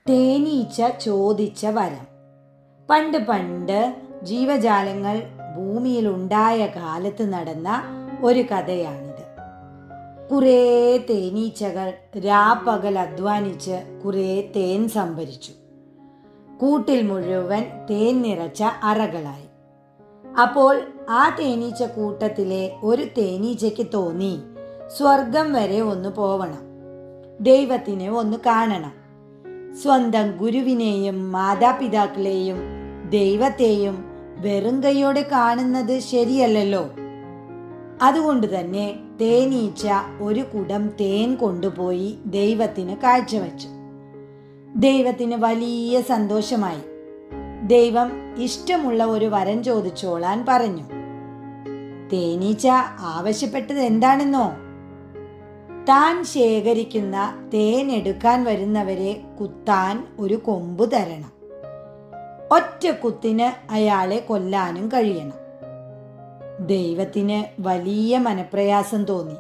തേനീച്ച ചോദിച്ച വരം. പണ്ട് പണ്ട് ജീവജാലങ്ങൾ ഭൂമിയിലുണ്ടായ കാലത്ത് നടന്ന ഒരു കഥയാണിത്. കുറേ തേനീച്ചകൾ രാപ്പകൽ അധ്വാനിച്ച് കുറേ തേൻ സംഭരിച്ചു. കൂട്ടിൽ മുഴുവൻ തേൻ നിറച്ച അറകളായി. അപ്പോൾ ആ തേനീച്ച കൂട്ടത്തിലെ ഒരു തേനീച്ചയ്ക്ക് തോന്നി, സ്വർഗം വരെ ഒന്ന് പോവണം, ദൈവത്തിനെ ഒന്ന് കാണണം. സ്വന്തം ഗുരുവിനെയും മാതാപിതാക്കളെയും ദൈവത്തെയും വെറും കൈയോടെ കാണുന്നത് ശരിയല്ലല്ലോ. അതുകൊണ്ട് തന്നെ തേനീച്ച ഒരു കുടം തേൻ കൊണ്ടുപോയി ദൈവത്തിന് കാഴ്ചവെച്ചു. ദൈവത്തിന് വലിയ സന്തോഷമായി. ദൈവം ഇഷ്ടമുള്ള ഒരു വരം ചോദിച്ചോളാൻ പറഞ്ഞു. തേനീച്ച ആവശ്യപ്പെട്ടത് എന്താണെന്നോ? താൻ ശേഖരിക്കുന്ന തേൻ എടുക്കാൻ വരുന്നവരെ കുത്താൻ ഒരു കൊമ്പ് തരണം. ഒറ്റ കുത്തിന് അയാളെ കൊല്ലാനും കഴിയണം. ദൈവത്തിന് വലിയ മനപ്രയാസം തോന്നി.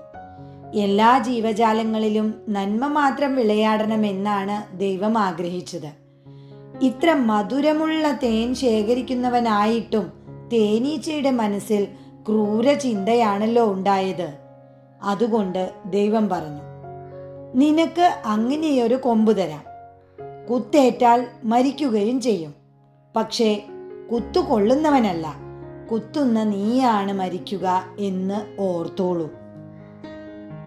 എല്ലാ ജീവജാലങ്ങളിലും നന്മ മാത്രം വിളയാടണമെന്നാണ് ദൈവം ആഗ്രഹിച്ചത്. ഇത്ര മധുരമുള്ള തേൻ ശേഖരിക്കുന്നവനായിട്ടും തേനീച്ചയുടെ മനസ്സിൽ ക്രൂര ചിന്തയാണല്ലോ ഉണ്ടായത്. അതുകൊണ്ട് ദൈവം പറഞ്ഞു, നിനക്ക് അങ്ങനെയൊരു കൊമ്പ് തരാം. കുത്തേറ്റാൽ മരിക്കുകയും ചെയ്യും. പക്ഷേ കുത്തുകൊള്ളുന്നവനല്ല, കുത്തുന്ന നീയാണ് മരിക്കുക എന്ന് ഓർത്തോളൂ.